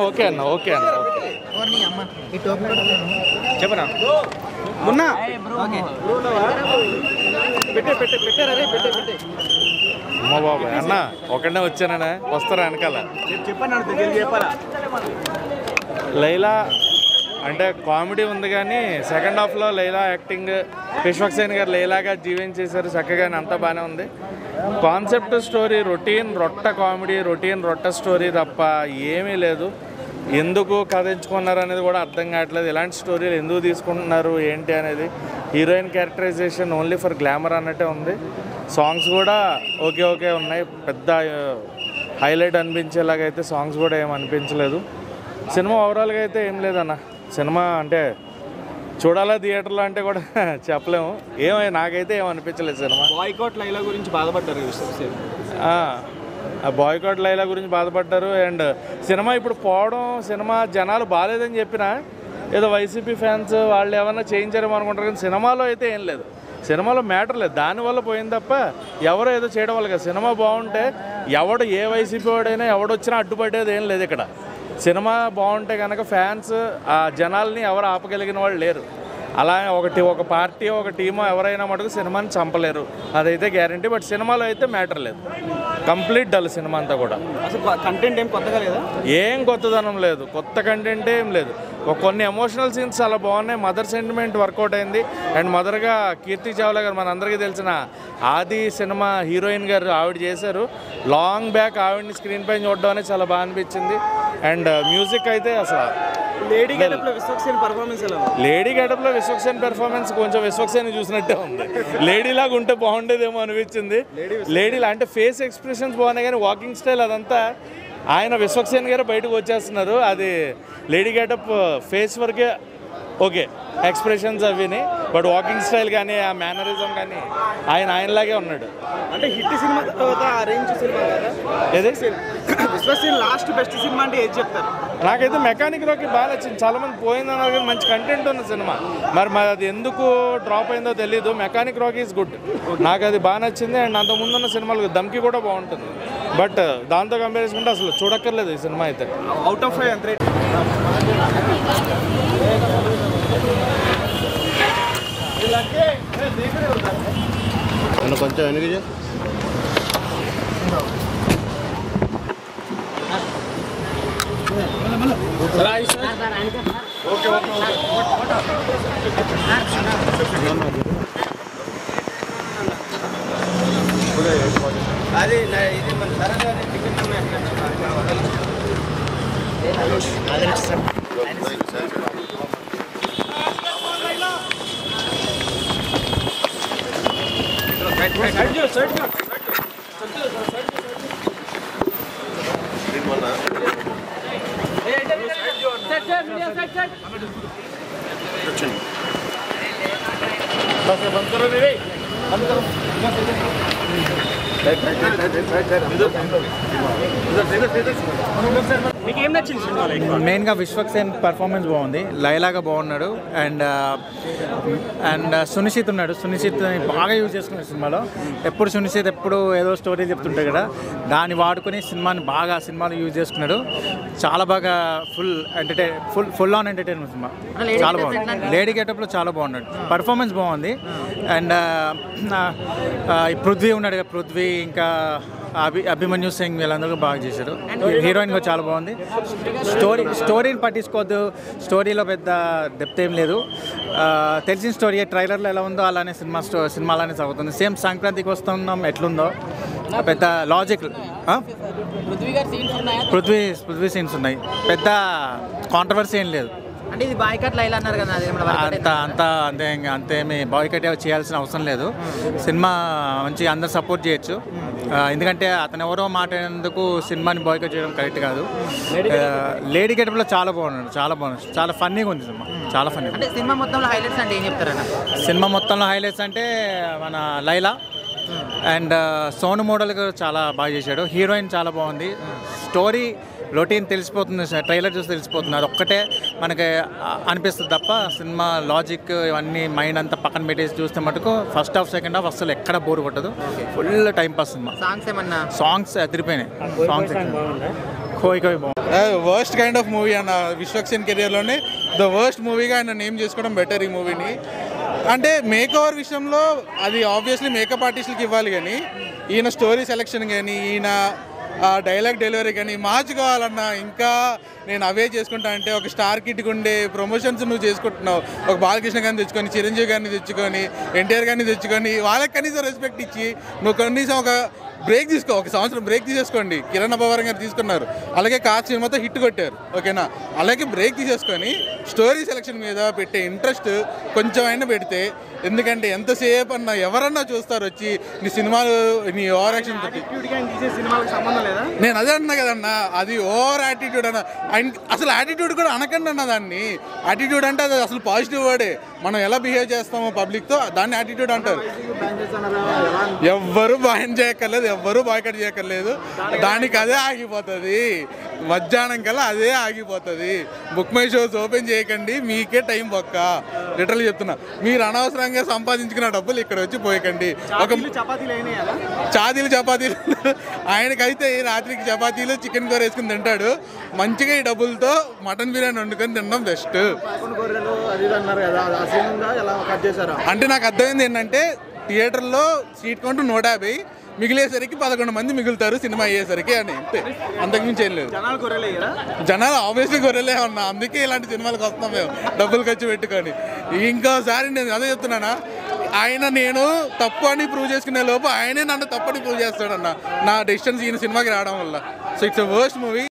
Okay అన్న okay అన్న చెప్పనా మొన్న అమ్మ బాబాయ్ అన్న ఒకనే వచ్చాననే వస్తారా వెనకాల చెప్పాలా లైలా అంటే కామెడీ ఉంది కానీ సెకండ్ హాఫ్లో లైలా యాక్టింగ్ విశ్వక్సేన్ గారు లైలాగా జీవించేశారు చక్కగా అంతా బాగానే ఉంది. కాన్సెప్ట్ స్టోరీ రొటీన్ రొట్ట కామెడీ రొటీన్ రొట్ట స్టోరీ తప్ప ఏమీ లేదు. ఎందుకు కథ ఎంచుకున్నారు అనేది కూడా అర్థం కావట్లేదు. ఇలాంటి స్టోరీలు ఎందుకు తీసుకుంటున్నారు ఏంటి అనేది. Heroine characterization only for glamour అన్నట్టే ఉంది. సాంగ్స్ కూడా ఓకే ఉన్నాయి. పెద్ద హైలైట్ అనిపించేలాగా అయితే సాంగ్స్ కూడా ఏం అనిపించలేదు. సినిమా ఓవరాల్గా అయితే ఏం లేదన్న. సినిమా అంటే చూడాలా థియేటర్లో అంటే కూడా చెప్పలేము. నాకైతే ఏమనిపించలేదు సినిమా. బాయ్కాట్ లైలా గురించి బాధపడ్డారు బాయ్కాట్ లైలా గురించి బాధపడ్డారు. అండ్ సినిమా ఇప్పుడు పోవడం సినిమా జనాలు బాగాలేదని చెప్పినా ఏదో వైసీపీ ఫ్యాన్స్ వాళ్ళు ఏమన్నా చేయించారేమో అనుకుంటారు కానీ సినిమాలో అయితే ఏం లేదు. సినిమాలో మ్యాటర్ లేదు. దానివల్ల పోయింది తప్ప ఎవరో ఏదో చేయడం వల్ల కదా. సినిమా బాగుంటే ఎవడు ఏ వైసీపీ వాడైనా ఎవడొచ్చినా అడ్డుపడేది ఏం లేదు ఇక్కడ. సినిమా బాగుంటే కనుక ఫ్యాన్స్ ఆ జనాల్ని ఎవరు ఆపగలిగిన వాళ్ళు లేరు. అలా ఒక పార్టీ ఒక టీమో ఎవరైనా మటుకు సినిమాని చంపలేరు, అదైతే గ్యారంటీ. బట్ సినిమాలో అయితే మ్యాటర్ లేదు. కంప్లీట్ డల్ సినిమా అంతా కూడా. అసలు కంటెంట్ ఏం కొత్తగా లేదా? ఏం కొత్తదనం లేదు, కొత్త కంటెంట్ ఏం లేదు. కొన్ని ఎమోషనల్ సీన్స్ చాలా బాగున్నాయి. మదర్ సెంటిమెంట్ వర్కౌట్ అయింది. అండ్ మదర్గా కీర్తి చావ్లా గారు మనందరికీ తెలిసిన ఆది సినిమా హీరోయిన్ గారు ఆవిడ చేశారు. లాంగ్ బ్యాక్ ఆవిడని స్క్రీన్ పైన చూడడం అనేది చాలా బాగా అనిపించింది. అండ్ మ్యూజిక్ అయితే అసలు లేడీ గెటప్లో విశ్వక్సేన్ పర్ఫార్మెన్స్ ఎలా ఉంది? లేడీ గెటప్లో విశ్వక్సేన్ పెర్ఫార్మెన్స్ కొంచెం విశ్వక్సేన్ చూసినట్టే ఉంది. లేడీలాగా ఉంటే బాగుండేదేమో అనిపించింది. లేడీలా అంటే ఫేస్ ఎక్స్ప్రెషన్స్ బాగున్నాయి కానీ వాకింగ్ స్టైల్ అదంతా ఆయన విశ్వక్సేన్ గారు బయటకు వచ్చేస్తున్నారు. అది లేడీ గెటప్ ఫేస్ వరకే ఓకే, ఎక్స్ప్రెషన్స్ అవిని. బట్ వాకింగ్ స్టైల్ కానీ ఆ మేనరిజం కానీ ఆయనలాగే ఉన్నాడు. అంటే హిట్ సినిమా తర్వాత ఆ రేంజ్ సినిమా కదా ఏదే విశ్వక్సేన్ లాస్ట్ బెస్ట్ సినిమా అంటే ఏది చెప్తారు? నాకైతే మెకానిక్ రాకీ బాగా నచ్చింది. చాలామంది పోయిందన్నారు కానీ మంచి కంటెంట్ ఉన్న సినిమా. మరి అది ఎందుకు డ్రాప్ అయిందో తెలీదు. మెకానిక్ రాకీ ఈజ్ గుడ్, నాకు అది బాగా నచ్చింది. అండ్ అంత ముందున్న సినిమాలు దమ్కి కూడా బాగుంటుంది. బట్ దాంతో కంపేర్ చేసుకుంటే అసలు చూడక్కర్లేదు ఈ సినిమా అయితే. అవుట్ ఆఫ్ 5 ఎంత రేట్? కొంచెం వెనక అది ఇది మన సరదా టికెట్ మీకేం నచ్చింది సినిమాలో? మెయిన్గా విశ్వక్సేన్ పర్ఫార్మెన్స్ బాగుంది. లైలాగా బాగున్నాడు. అండ్ సునిశ్చిత్ ఉన్నాడు. సునిశ్చిత్ని బాగా యూజ్ చేసుకున్నాడు సినిమాలో. ఎప్పుడు సునిశ్చిత్ ఎప్పుడు ఏదో స్టోరీ చెప్తుంటాడు కదా, దాన్ని వాడుకొని సినిమాలో యూజ్ చేసుకున్నాడు. చాలా బాగా ఫుల్ ఆన్ ఎంటర్టైన్మెంట్ సినిమా. చాలా బాగుంది. లేడీ గెటప్లో చాలా బాగున్నాడు. పర్ఫార్మెన్స్ బాగుంది. అండ్ పృథ్వీ ఉన్నాడు కదా, పృథ్వీ ఇంకా అభిమన్యు సింగ్ వీళ్ళందరూ బాగా చేశారు. హీరోయిన్ కూడా చాలా బాగుంది. స్టోరీని పట్టించుకోవద్దు. స్టోరీలో పెద్ద డెప్త్ ఏం లేదు. తెలిసిన స్టోరీ ట్రైలర్లో ఎలా ఉందో అలానే సినిమాలానే సాగుతుంది. సేమ్ సంక్రాంతికి వస్తున్నాం ఎట్లుందో పెద్ద లాజిక్. పృథ్వీ సీన్స్ ఉన్నాయి. పెద్ద కాంట్రవర్సీ ఏం లేదు. అంటే ఇది బాయ్కాట్ లైలా అన్నారు కదా, అంతేమీ బాయ్కాట్ చేయాల్సిన అవసరం లేదు. సినిమా మంచి అందరు సపోర్ట్ చేయొచ్చు. ఎందుకంటే అతను ఎవరో మాట్లాడేందుకు సినిమాని బాయ్కాట్ చేయడం కరెక్ట్ కాదు. లేడీ గెటప్లో చాలా బాగున్నాడు. చాలా ఫన్నీగా ఉంది సినిమా. చాలా ఫన్నీ. అంటే సినిమా మొత్తంలో హైలైట్స్ అంటే ఏం చెప్తారన్న? సినిమా మొత్తంలో హైలైట్స్ అంటే మన లైలా అండ్ సోను మోడల్ చాలా బాగా చేశాడు. హీరోయిన్ చాలా బాగుంది. స్టోరీ రొటీన్ తెలిసిపోతుంది, ట్రైలర్ చూసి తెలిసిపోతుంది. అది ఒక్కటే మనకి అనిపిస్తుంది తప్ప సినిమా లాజిక్ ఇవన్నీ మైండ్ అంతా పక్కన పెట్టేసి చూస్తే మటుకు ఫస్ట్ హాఫ్ సెకండ్ హాఫ్ అసలు ఎక్కడ బోర్ కొట్టదు. ఫుల్ టైం పాస్ సినిమా. సాంగ్స్ సాంగ్స్ అదిరిపోయినాయి. కోయి కోయి బాగుంది. వర్స్ట్ కైండ్ ఆఫ్ మూవీ అన్న విశ్వక్సేన్ కెరియర్లోనే ద వర్స్ట్ మూవీగా ఆయన నేమ్ చేసుకోవడం బెటర్ ఈ మూవీని. అంటే మేక్ ఓవర్ విషయంలో అది ఆబ్వియస్లీ మేకప్ ఆర్టిస్టులకి ఇవ్వాలి, కానీ ఈయన స్టోరీ సెలెక్షన్ కానీ ఈయన డైలాగ్ డెలివరీ కానీ మార్చుకోవాలన్నా ఇంకా నేను అవే చేసుకుంటా అంటే ఒక స్టార్ కిడ్కి ఉండే ప్రమోషన్స్ నువ్వు చేసుకుంటున్నావు. ఒక బాలకృష్ణ గారిని తెచ్చుకొని, చిరంజీవి గారిని తెచ్చుకొని, ఎన్టీఆర్ గారిని తెచ్చుకొని వాళ్ళకి కనీసం రెస్పెక్ట్ ఇచ్చి నువ్వు కనీసం ఒక బ్రేక్ తీసుకో, ఒక సంవత్సరం బ్రేక్ తీసేసుకోండి. కిరణ్ అబ్బవరం గారు తీసుకున్నారు, అలాగే కాస్ట్ సినిమాతో హిట్ కొట్టారు, ఓకేనా. అలాగే బ్రేక్ తీసేసుకొని స్టోరీ సెలెక్షన్ మీద పెట్టే ఇంట్రెస్ట్ కొంచెం అయినా పెడితే, ఎందుకంటే ఎంతసేపు అన్నా ఎవరన్నా చూస్తారు వచ్చి నీ సినిమాలు నీ ఓవర్ యాక్షన్ తోటి. సినిమాలకు సంబంధం లేదా? నేను అదే అన్నా కదన్నా, అది ఓవర్ యాటిట్యూడ్ అన్న. అసలు యాటిట్యూడ్ కూడా అనకండి అన్న దాన్ని. యాటిట్యూడ్ అంటే అది అసలు పాజిటివ్ వర్డే. మనం ఎలా బిహేవ్ చేస్తామో పబ్లిక్తో దాన్ని యాటిట్యూడ్ అంటారు. ఎవ్వరూ బాయ్ చేయక్కర్లేదు, ఎవ్వరూ బాయ్కట్ చేయక్కర్లేదు. దానికి అదే ఆగిపోతుంది, మధ్యాహ్నం కల్లా అదే ఆగిపోతుంది. బుక్ మై షోస్ ఓపెన్ చేయకండి, మీకే టైం పక్క. లిటరల్ చెప్తున్నా, మీరు అనవసరంగా సంపాదించుకున్న డబ్బులు ఇక్కడ వచ్చి పోయకండి. ఒక చాదీలు చపాతీలు ఆయనకైతే రాత్రికి చపాతీలు చికెన్ కూర వేసుకుని తింటాడు. మంచిగా ఈ డబ్బులతో మటన్ బిర్యానీ వండుకొని తినడం బెస్ట్. అంటే నాకు అర్థమైంది ఏంటంటే, థియేటర్లో సీట్ కౌంట్ 150, మిగిలేసరికి 11 మంది మిగులుతారు సినిమా అయ్యేసరికి అని. అంతే, అంతకుమించి ఏం లేదు. జనాలు ఆబ్వియస్లీ గొర్రెలే ఉన్నా, అందుకే ఇలాంటి సినిమాలకు వస్తాం మేము డబ్బులు ఖర్చు పెట్టుకొని. ఇంకోసారి నేను అదే చెప్తున్నానా, ఆయన నేను తప్పు అని ప్రూవ్ చేసుకునే లోపు ఆయనే నన్ను తప్పని ప్రూవ్ చేస్తాడన్న నా డెసిషన్స్ ఈయన సినిమాకి రావడం వల్ల. So it's a worst movie.